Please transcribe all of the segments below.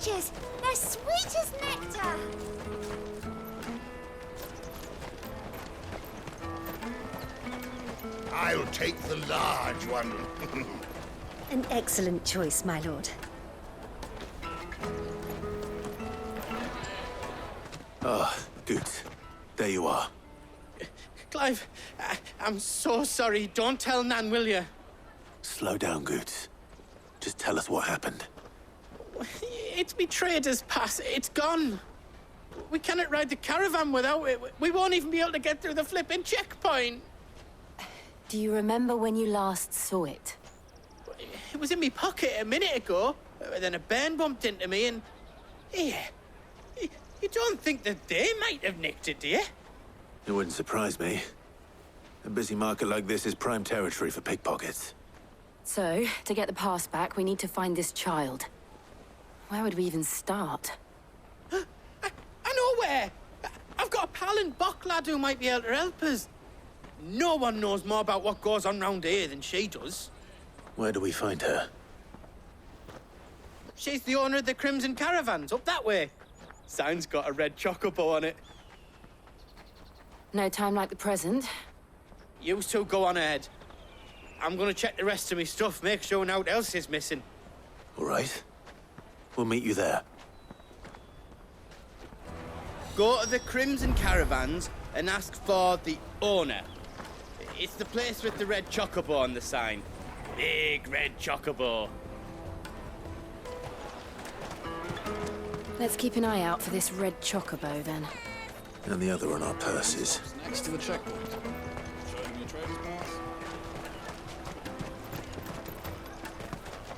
peaches! They're sweet as nectar! I'll take the large one. An excellent choice, my lord. Ah, good. There you are. Clive, I'm so sorry. Don't tell Nan, will you? Slow down, Goots. Just tell us what happened. It's me trader's pass. It's gone. We cannot ride the caravan without it. We won't even be able to get through the flipping checkpoint. Do you remember when you last saw it? It was in my pocket a minute ago. Then a bairn bumped into me and... Here. You don't think that they might have nicked it, do you? It wouldn't surprise me. A busy market like this is prime territory for pickpockets. So, to get the pass back, we need to find this child. Where would we even start? I know where! I've got a pal in Bock lad who might be able to help us. No one knows more about what goes on round here than she does. Where do we find her? She's the owner of the Crimson Caravans, up that way. Sign's got a red chocobo on it. No time like the present. You two go on ahead. I'm gonna check the rest of my stuff, make sure no one else is missing. All right. We'll meet you there. Go to the Crimson Caravans and ask for the owner. It's the place with the red chocobo on the sign. Big red chocobo. Let's keep an eye out for this red chocobo, then. And the other on our purses. Next to the checkpoint. Showing your trader's pass.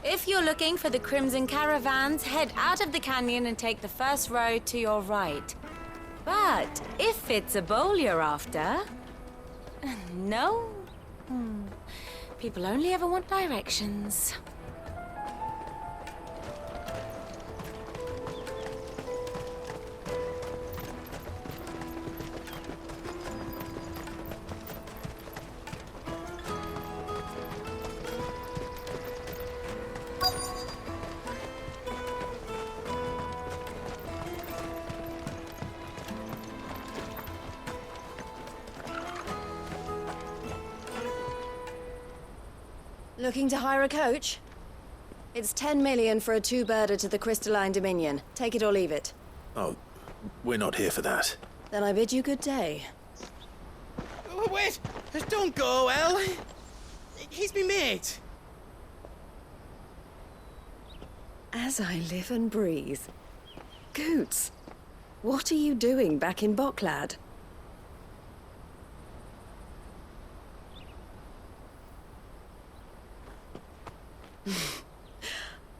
If you're looking for the Crimson Caravans, head out of the canyon and take the first road to your right. But if it's a bowl you're after... No? People only ever want directions. Looking to hire a coach? It's 10 million for a two-birder to the Crystalline Dominion. Take it or leave it. Oh, we're not here for that. Then I bid you good day. Oh, wait! Don't go, El. He's me mate. As I live and breathe. Goots, what are you doing back in Bocklad?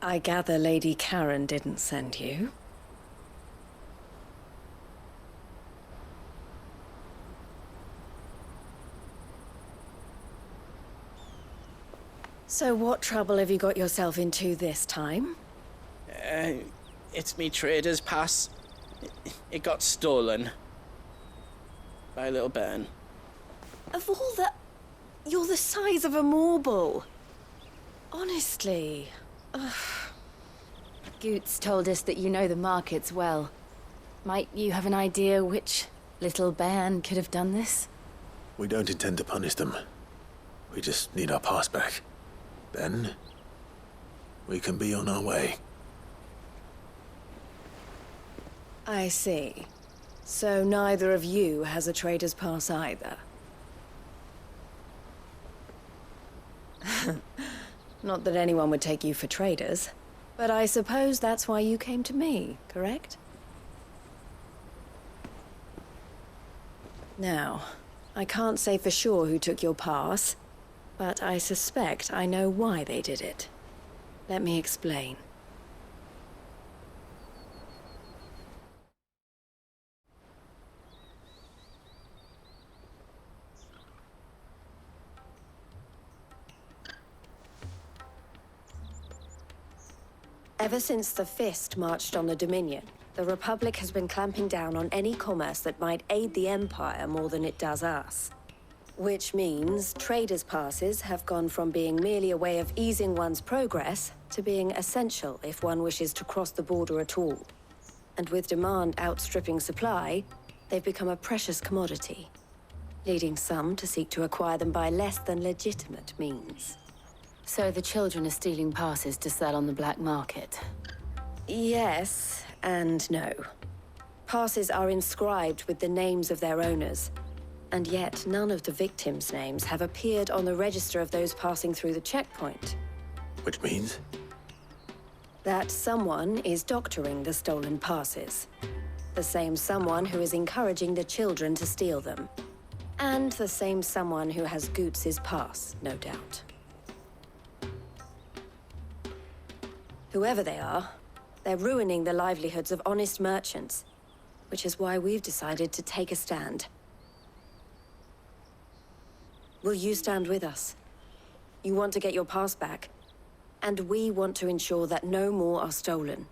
I gather Lady Karen didn't send you. So what trouble have you got yourself into this time? It's me trader's pass. It got stolen. By a little bairn. Of all the... You're the size of a marble. Honestly. Ugh. Goots told us that you know the markets well. Might you have an idea which little bairn could have done this? We don't intend to punish them. We just need our pass back. Then, we can be on our way. I see. So neither of you has a trader's pass either. Not that anyone would take you for traders, but I suppose that's why you came to me, correct? Now, I can't say for sure who took your pass, but I suspect I know why they did it. Let me explain. Ever since the Fist marched on the Dominion, the Republic has been clamping down on any commerce that might aid the Empire more than it does us. Which means traders' passes have gone from being merely a way of easing one's progress to being essential if one wishes to cross the border at all. And with demand outstripping supply, they've become a precious commodity, leading some to seek to acquire them by less than legitimate means. So the children are stealing passes to sell on the black market. Yes and no. Passes are inscribed with the names of their owners, and yet none of the victims' names have appeared on the register of those passing through the checkpoint. Which means? That someone is doctoring the stolen passes. The same someone who is encouraging the children to steal them. And the same someone who has Goots's pass, no doubt. Whoever they are, they're ruining the livelihoods of honest merchants, which is why we've decided to take a stand. Will you stand with us? You want to get your pass back, and we want to ensure that no more are stolen.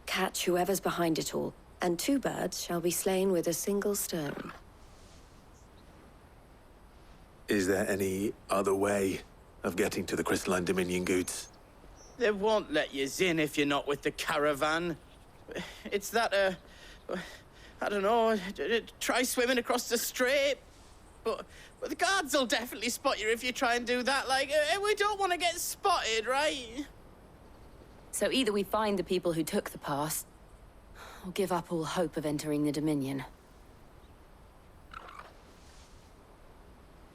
Catch whoever's behind it all, and two birds shall be slain with a single stone. Is there any other way of getting to the Crystalline Dominion Goods? They won't let you in if you're not with the caravan. It's that, I don't know, try swimming across the strait. But the guards will definitely spot you if you try and do that. Like, we don't want to get spotted, right? So either we find the people who took the pass, or give up all hope of entering the Dominion.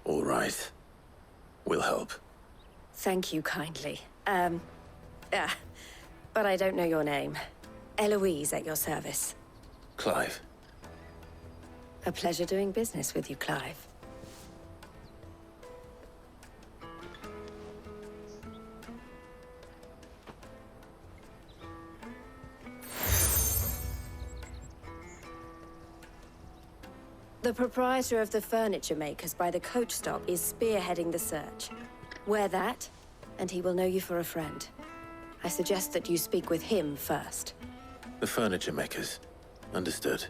All right. We'll help. Thank you kindly. But I don't know your name. Eloise at your service. Clive. A pleasure doing business with you, Clive. The proprietor of the furniture makers by the coach stop is spearheading the search. Wear that, and he will know you for a friend. I suggest that you speak with him first. The furniture makers. Understood.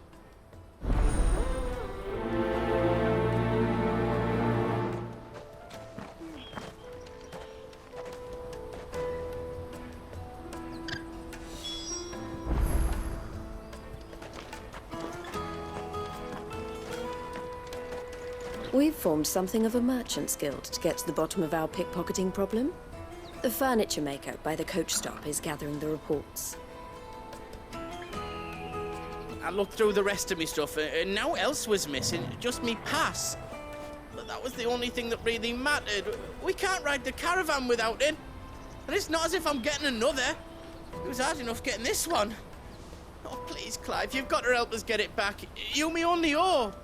We've formed something of a merchant's guild to get to the bottom of our pickpocketing problem. The furniture maker by the coach stop is gathering the reports. I looked through the rest of me stuff, and now else was missing, just me pass. But that was the only thing that really mattered. We can't ride the caravan without it. And it's not as if I'm getting another. It was hard enough getting this one. Oh, please, Clive, you've got to help us get it back. You're my only hope.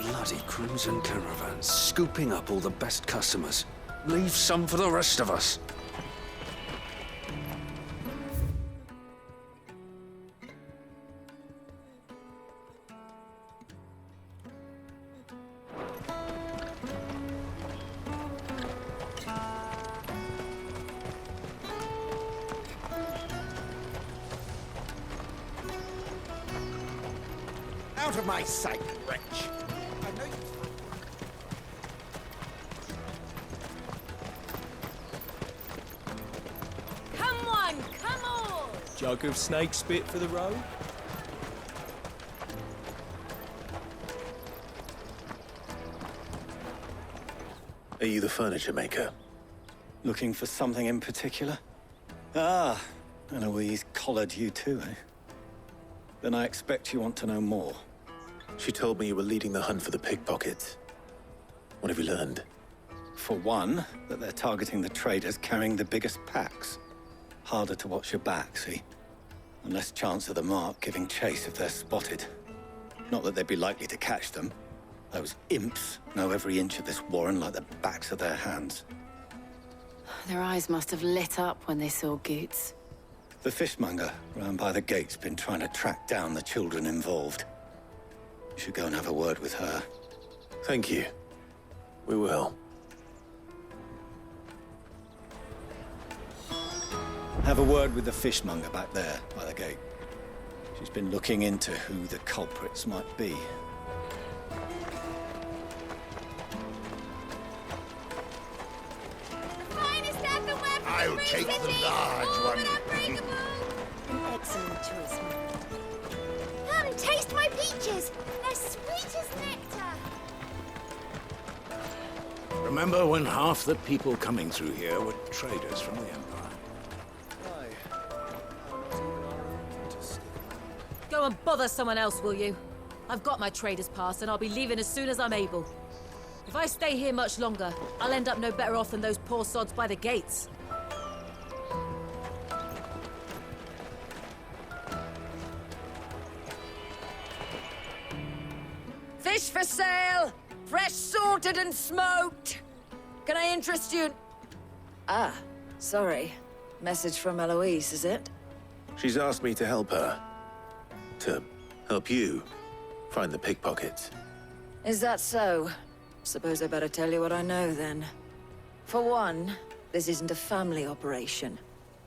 Bloody crimson caravans, scooping up all the best customers. Leave some for the rest of us. Out of my sight, wretch! I know you... Come on, come on! Jug of snake spit for the road? Are you the furniture maker? Looking for something in particular? Ah, Eloise collared you too, eh? Then I expect you want to know more. She told me you were leading the hunt for the pickpockets. What have you learned? For one, that they're targeting the traders carrying the biggest packs. Harder to watch your back, see? And less chance of the mark giving chase if they're spotted. Not that they'd be likely to catch them. Those imps know every inch of this warren like the backs of their hands. Their eyes must have lit up when they saw Goots. The fishmonger round by the gate's been trying to track down the children involved. You should go and have a word with her. Thank you. We will. Have a word with the fishmonger back there by the gate. She's been looking into who the culprits might be. I'll take the large one. An excellent choice, ma'am. Come, taste my peaches! They're sweet as nectar! Remember when half the people coming through here were traders from the Empire? Go and bother someone else, will you? I've got my trader's pass and I'll be leaving as soon as I'm able. If I stay here much longer, I'll end up no better off than those poor sods by the gates. Fish for sale! Fresh sorted and smoked! Can I interest you? Ah, sorry. Message from Eloise, is it? She's asked me to help her. To help you find the pickpockets. Is that so? Suppose I better tell you what I know, then. For one, this isn't a family operation.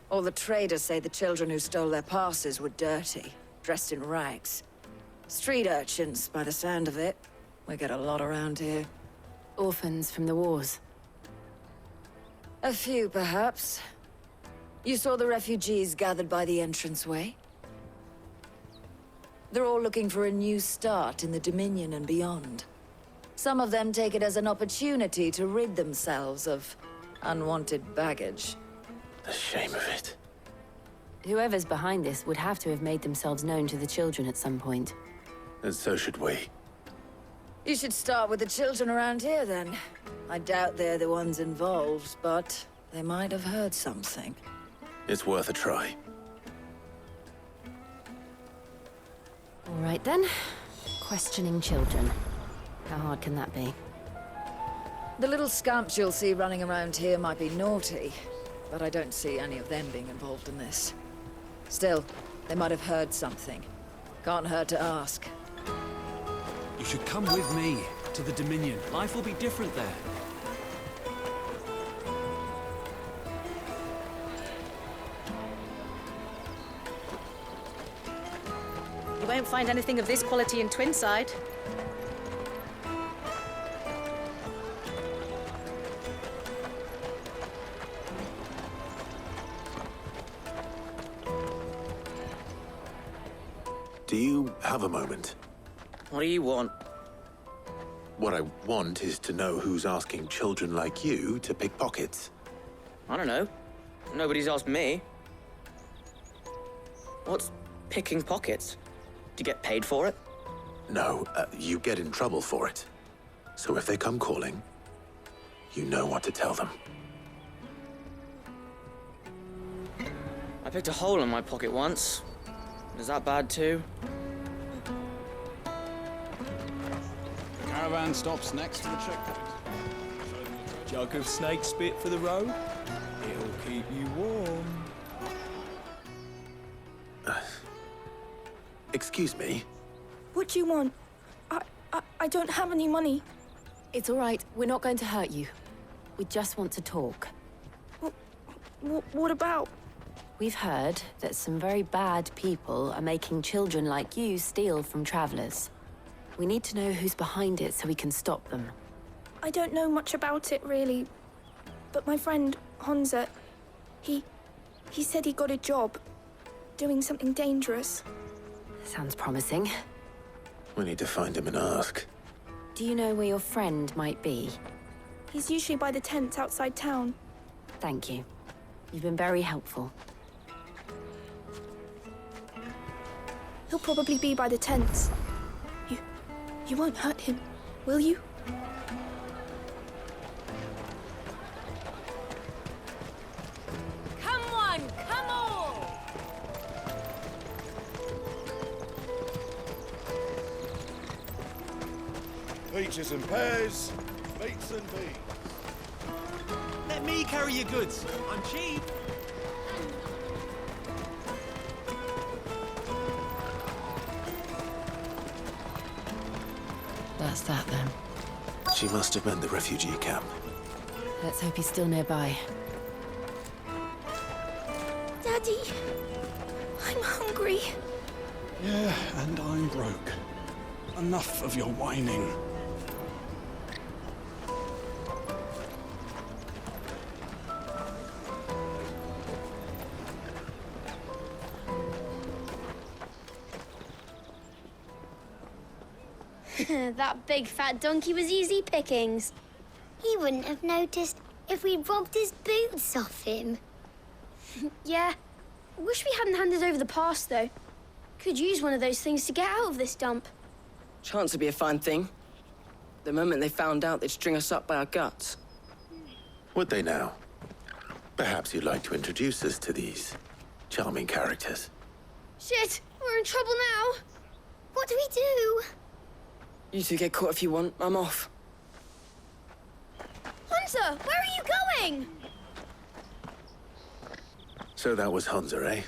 All the traders say the children who stole their passes were dirty, dressed in rags. Street urchins, by the sound of it. We get a lot around here. Orphans from the wars. A few, perhaps. You saw the refugees gathered by the entranceway? They're all looking for a new start in the Dominion and beyond. Some of them take it as an opportunity to rid themselves of unwanted baggage. The shame of it. Whoever's behind this would have to have made themselves known to the children at some point. And so should we. You should start with the children around here, then. I doubt they're the ones involved, but they might have heard something. It's worth a try. All right, then. Questioning children. How hard can that be? The little scamps you'll see running around here might be naughty, but I don't see any of them being involved in this. Still, they might have heard something. Can't hurt to ask. You should come with me to the Dominion. Life will be different there. You won't find anything of this quality in Twinside. Do you have a moment? What do you want? What I want is to know who's asking children like you to pick pockets. I don't know. Nobody's asked me. What's picking pockets? Do you get paid for it? No, you get in trouble for it. So if they come calling, you know what to tell them. I picked a hole in my pocket once. Is that bad too? The caravan stops next to the checkpoint. Jug of snake spit for the road? It'll keep you warm. Excuse me? What do you want? I don't have any money. It's all right. We're not going to hurt you. We just want to talk. What about? We've heard that some very bad people are making children like you steal from travelers. We need to know who's behind it so we can stop them. I don't know much about it, really. But my friend, Honza, he said he got a job doing something dangerous. Sounds promising. We need to find him and ask. Do you know where your friend might be? He's usually by the tents outside town. Thank you. You've been very helpful. He'll probably be by the tents. You won't hurt him, will you? Come on, come on! Peaches and pears, beets and beans. Let me carry your goods. I'm cheap. That's that then. She must have meant the refugee camp. Let's hope he's still nearby. Daddy, I'm hungry. Yeah, and I'm broke. Enough of your whining. That big fat donkey was easy pickings. He wouldn't have noticed if we'd robbed his boots off him. Yeah. Wish we hadn't handed over the pass, though. Could use one of those things to get out of this dump. Chance would be a fine thing. The moment they found out, they'd string us up by our guts. Would they now? Perhaps you'd like to introduce us to these charming characters. Shit, we're in trouble now. What do we do? You two get caught if you want. I'm off. Hunter, where are you going? So that was Hunter, eh?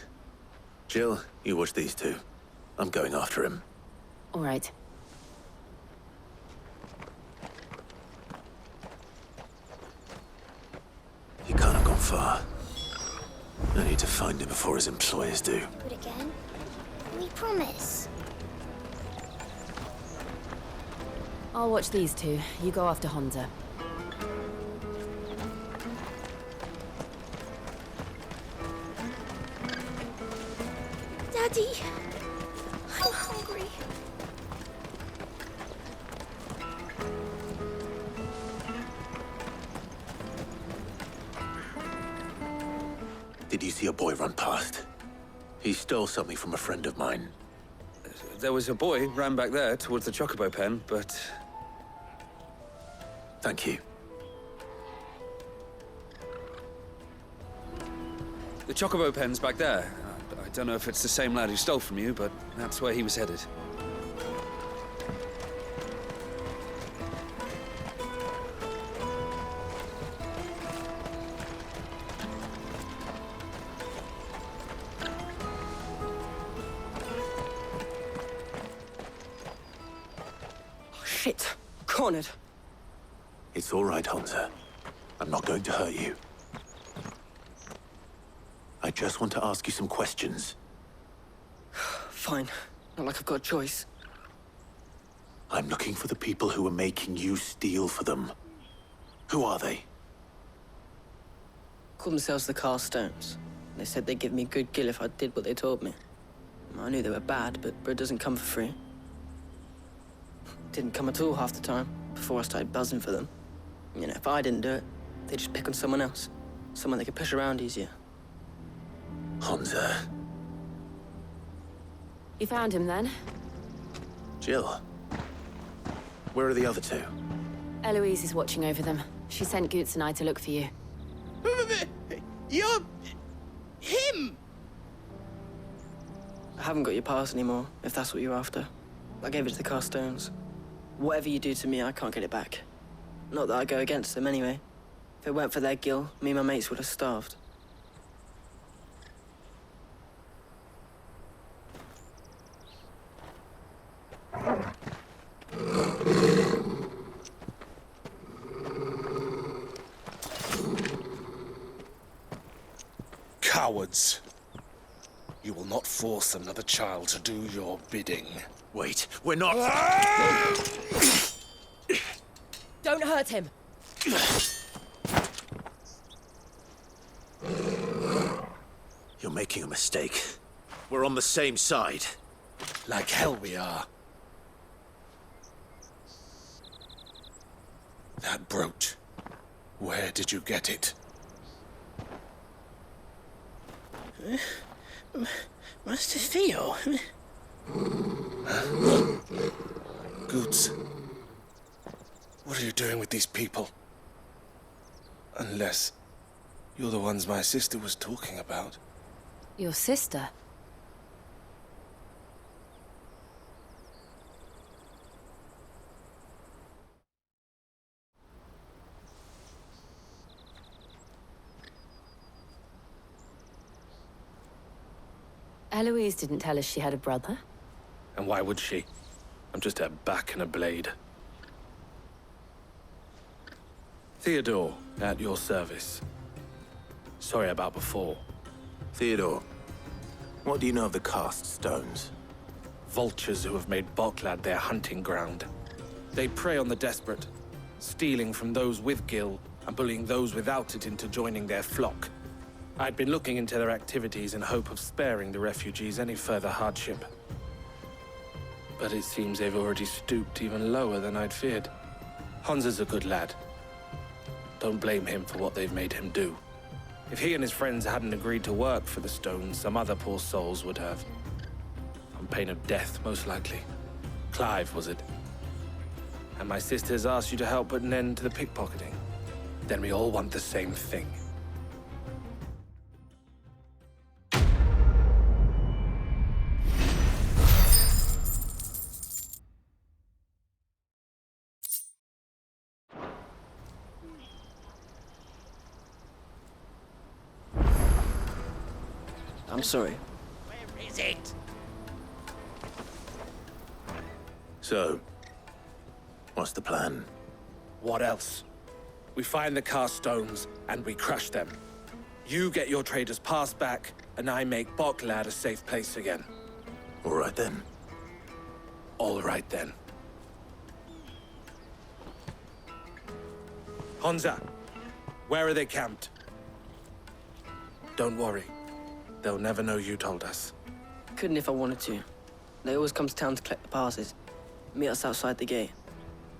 Jill, you watch these two. I'm going after him. All right. He can't have gone far. I need to find him before his employers do. Good again. We promise. I'll watch these two. You go after Honza. Daddy, I'm hungry. Did you see a boy run past? He stole something from a friend of mine. There was a boy ran back there towards the chocobo pen, but... Thank you. The chocobo pen's back there. I don't know if it's the same lad who stole from you, but that's where he was headed. Shit. Cornered. It's all right, Hunter. I'm not going to hurt you. I just want to ask you some questions. Fine. Not like I've got a choice. I'm looking for the people who are making you steal for them. Who are they? Called themselves the Carstones. They said they'd give me good gill if I did what they told me. I knew they were bad, but bread doesn't come for free. Didn't come at all half the time, before I started buzzing for them. You know, if I didn't do it, they'd just pick on someone else. Someone they could push around easier. Hunter. You found him then? Jill. Where are the other two? Eloise is watching over them. She sent Goots and I to look for you. You're... him! I haven't got your pass anymore, if that's what you're after. I gave it to the Carstones. Whatever you do to me, I can't get it back. Not that I go against them anyway. If it weren't for their gill, me and my mates would have starved. Cowards. You will not force another child to do your bidding. Wait, we're not... Don't hurt him. You're making a mistake. We're on the same side. Like hell we are. That brooch. Where did you get it? Master Theo? Goots. What are you doing with these people? Unless you're the ones my sister was talking about. Your sister? Eloise didn't tell us she had a brother. And why would she? I'm just her back and a blade. Theodore, at your service. Sorry about before. Theodore, what do you know of the cast stones? Vultures who have made Boklad their hunting ground. They prey on the desperate, stealing from those with Gil and bullying those without it into joining their flock. I'd been looking into their activities in hope of sparing the refugees any further hardship. But it seems they've already stooped even lower than I'd feared. Hans is a good lad. Don't blame him for what they've made him do. If he and his friends hadn't agreed to work for the stones, some other poor souls would have. On pain of death, most likely. Clive, was it? And my sisters asked you to help put an end to the pickpocketing. Then we all want the same thing. I'm sorry. Where is it? So, what's the plan? What else? We find the cast stones, and we crush them. You get your trader's pass back, and I make Boklad a safe place again. All right then. All right then. Honza, where are they camped? Don't worry. They'll never know you told us. Couldn't if I wanted to. They always come to town to collect the passes. Meet us outside the gate.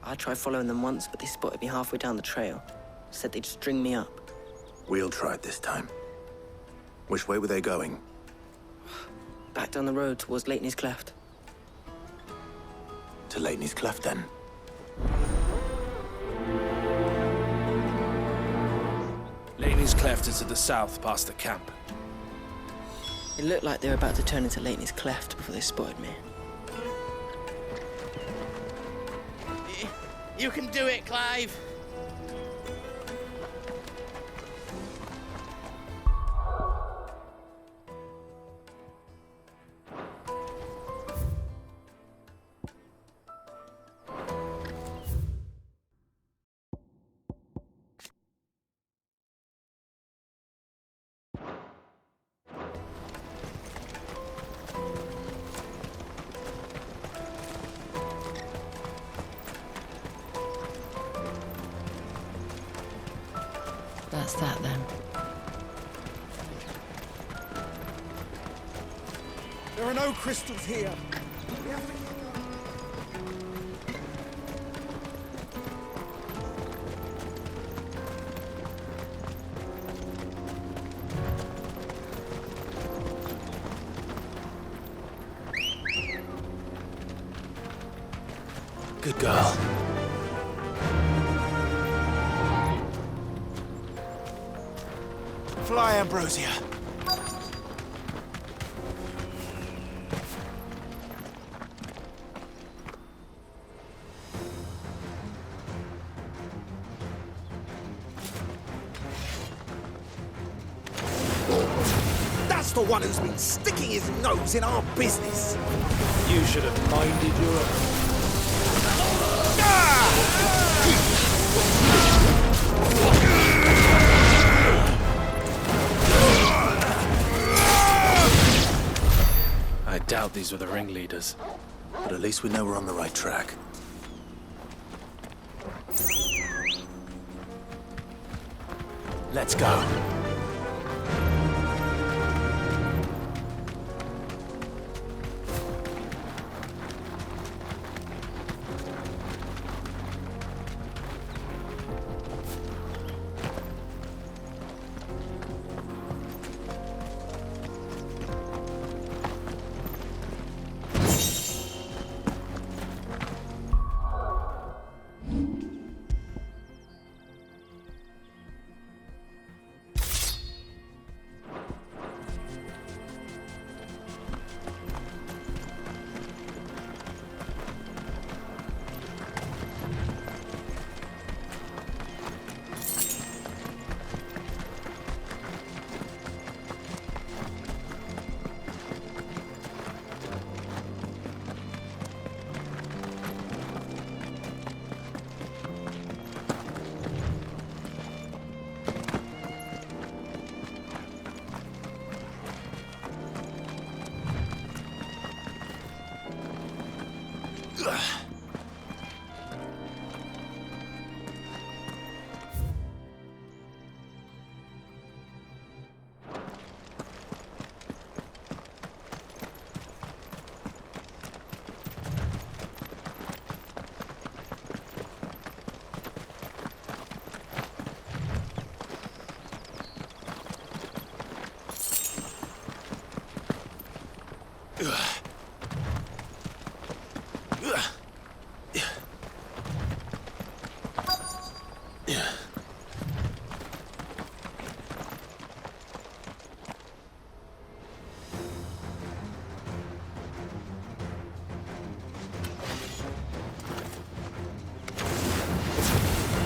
I tried following them once, but they spotted me halfway down the trail. Said they'd string me up. We'll try it this time. Which way were they going? Back down the road towards Leitney's Cleft. To Leitney's Cleft, then? Leitney's Cleft is to the south, past the camp. It looked like they were about to turn into Leitney's Cleft before they spotted me. You can do it, Clive. That's that then. There are no crystals here. Good girl. Fly, Ambrosia. That's the one who's been sticking his nose in our business. You should have minded your own. I doubt these were the ringleaders. But at least we know we're on the right track. Let's go.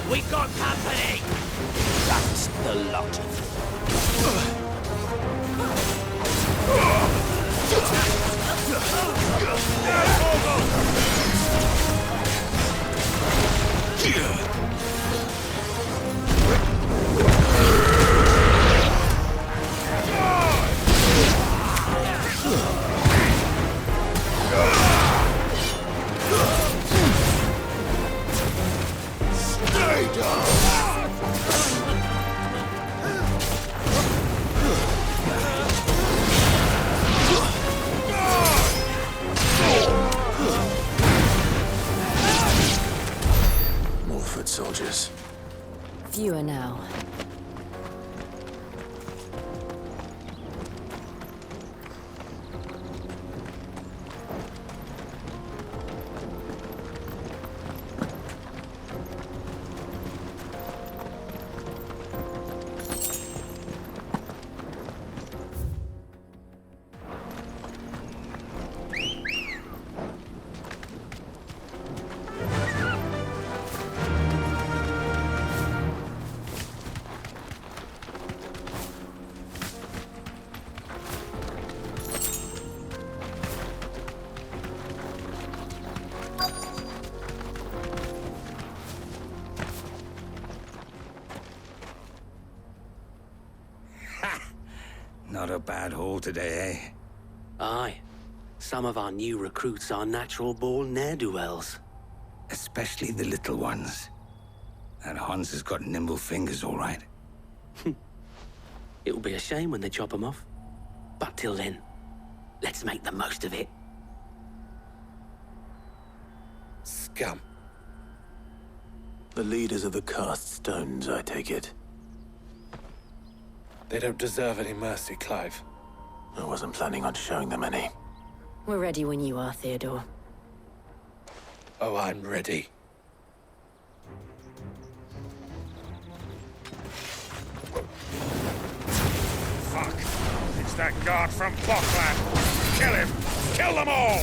We got company! That's the lot of More foot soldiers. Fewer now. Not a bad haul today, eh? Aye. Some of our new recruits are natural-born ne'er-do-wells. Especially the little ones. That Hans has got nimble fingers, all right. It'll be a shame when they chop them off. But till then, let's make the most of it. Scum. The leaders of the cast stones, I take it. They don't deserve any mercy, Clive. I wasn't planning on showing them any. We're ready when you are, Theodore. Oh, I'm ready. Fuck! It's that guard from Bockland! Kill him! Kill them all!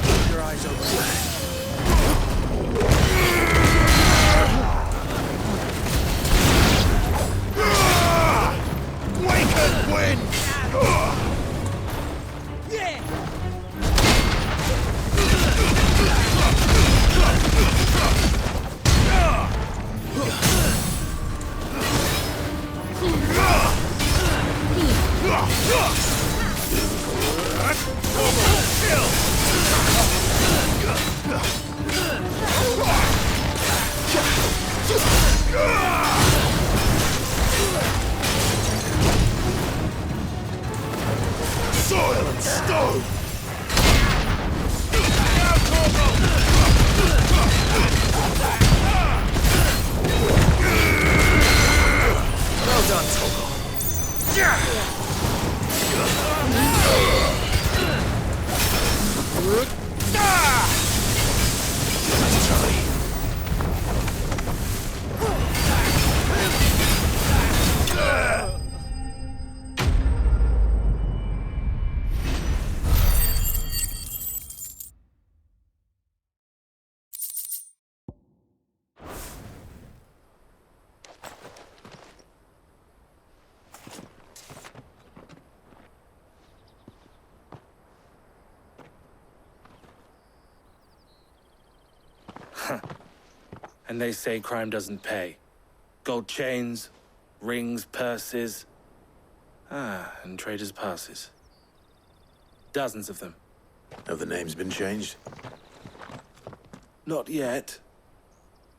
Keep your eyes open. Waken wind! Soil and stone! Well done, Torgal. Nice try. And they say crime doesn't pay. Gold chains, Rings, purses. And traders' passes. Dozens of them. Have the names been changed? Not yet.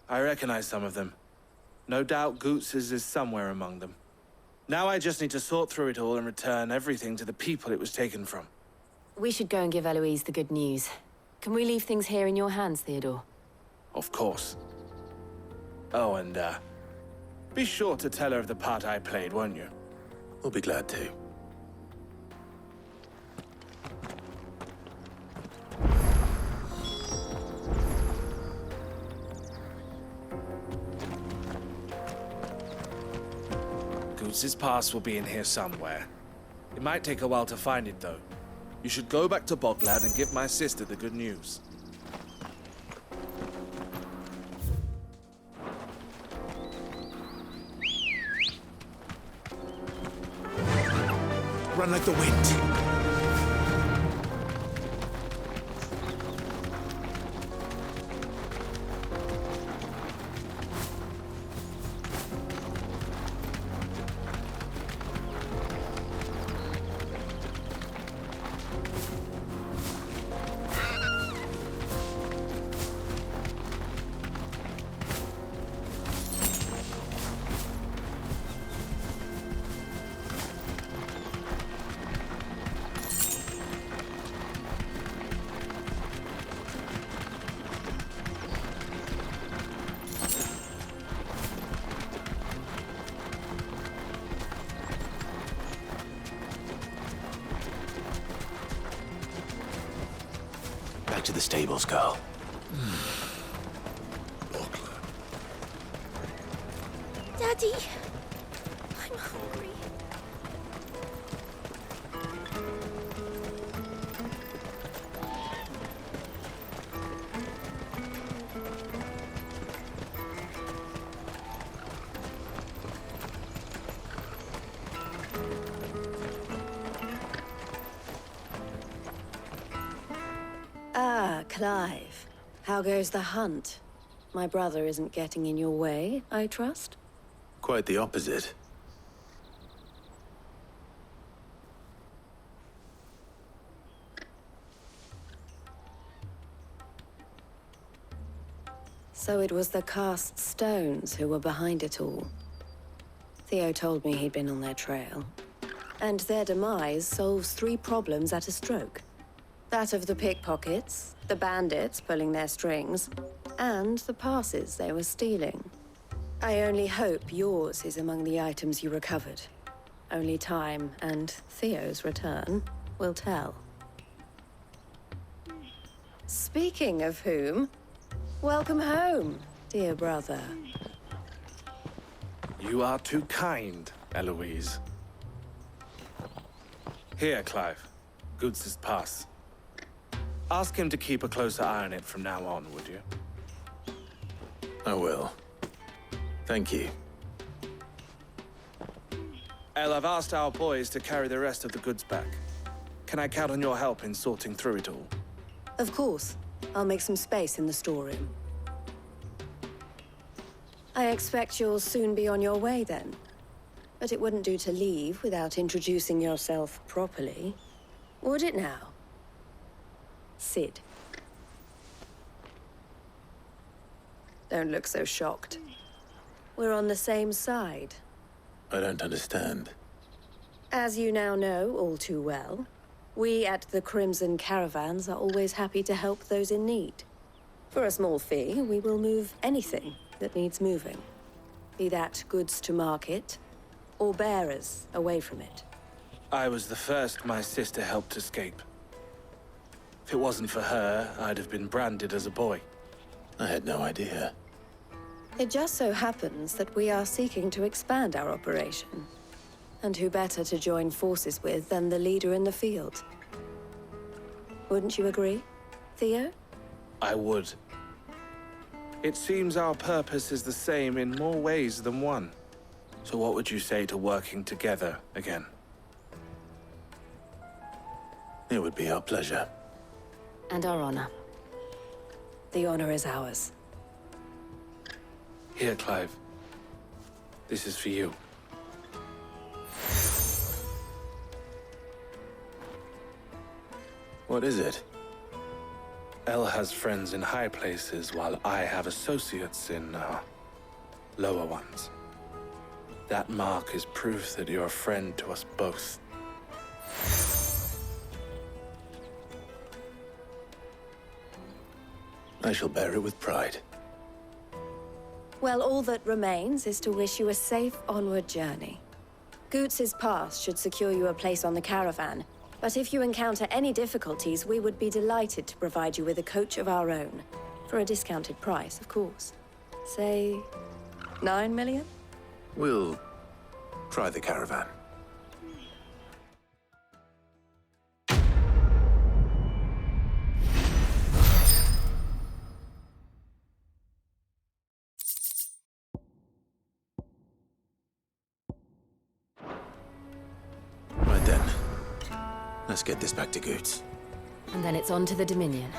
I recognize some of them. No doubt Goots's is somewhere among them. Now I just need to sort through it all and return everything to the people it was taken from. We should go and give Eloise the good news. Can we leave things here in your hands, Theodore? Of course. Oh, and, be sure to tell her of the part I played, won't you? We'll be glad to. Goots's pass will be in here somewhere. It might take a while to find it, though. You should go back to Boglad and give my sister the good news. Run like the wind. Back to the stables, girl. Daddy, I'm hungry. Ah, Clive. How goes the hunt? My brother isn't getting in your way, I trust? Quite the opposite. So it was the cast stones who were behind it all. Theo told me he'd been on their trail. And their demise solves 3 problems at a stroke. That of the pickpockets, the bandits pulling their strings, and the passes they were stealing. I only hope yours is among the items you recovered. Only time and Theo's return will tell. Speaking of whom, welcome home, dear brother. You are too kind, Eloise. Here, Clive. Goots's pass. Ask him to keep a closer eye on it from now on, would you? I will. Thank you. El, I've asked our boys to carry the rest of the goods back. Can I count on your help in sorting through it all? Of course. I'll make some space in the storeroom. I expect you'll soon be on your way then. But it wouldn't do to leave without introducing yourself properly. Would it now? Sid. Don't look so shocked. We're on the same side. I don't understand. As you now know all too well, we at the Crimson Caravans are always happy to help those in need. For a small fee, we will move anything that needs moving. Be that goods to market, or bearers away from it. I was the first my sister helped escape. If it wasn't for her, I'd have been branded as a boy. I had no idea. It just so happens that we are seeking to expand our operation. And who better to join forces with than the leader in the field? Wouldn't you agree, Theo? I would. It seems our purpose is the same in more ways than one. So what would you say to working together again? It would be our pleasure. And our honor. The honor is ours. Here, Clive. This is for you. What is it? El has friends in high places, while I have associates in, lower ones. That mark is proof that you're a friend to us both. I shall bear it with pride. Well, all that remains is to wish you a safe onward journey. Goots's pass should secure you a place on the caravan, but if you encounter any difficulties, we would be delighted to provide you with a coach of our own. For a discounted price, of course. Say, 9 million? We'll try the caravan. Right then. Let's get this back to Goots. And then it's on to the Dominion.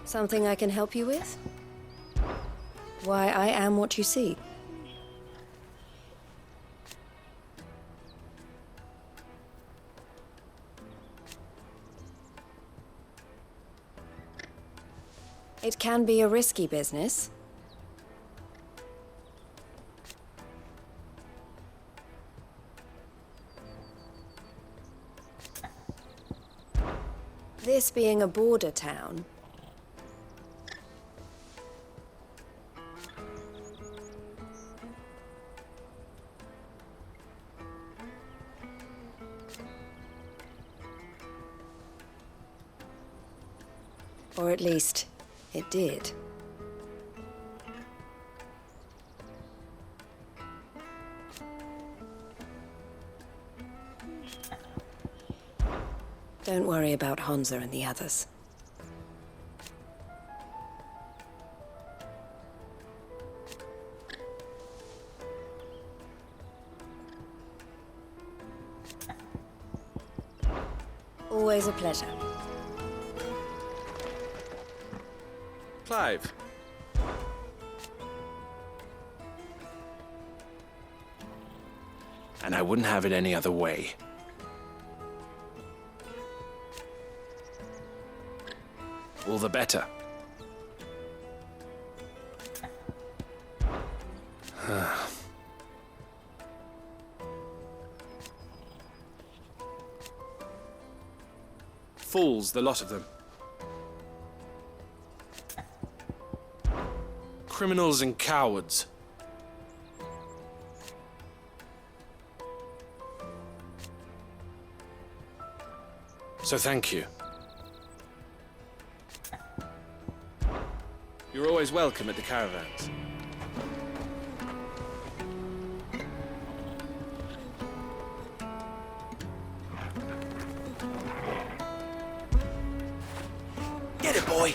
Something I can help you with? Why, I am what you see. It can be a risky business. This being a border town, or at least, it did. Don't worry about Honza and the others. Always a pleasure. Clive. And I wouldn't have it any other way. All the better. Fools, the lot of them. Criminals and cowards. So thank you. You're always welcome at the caravans. Get it, boy!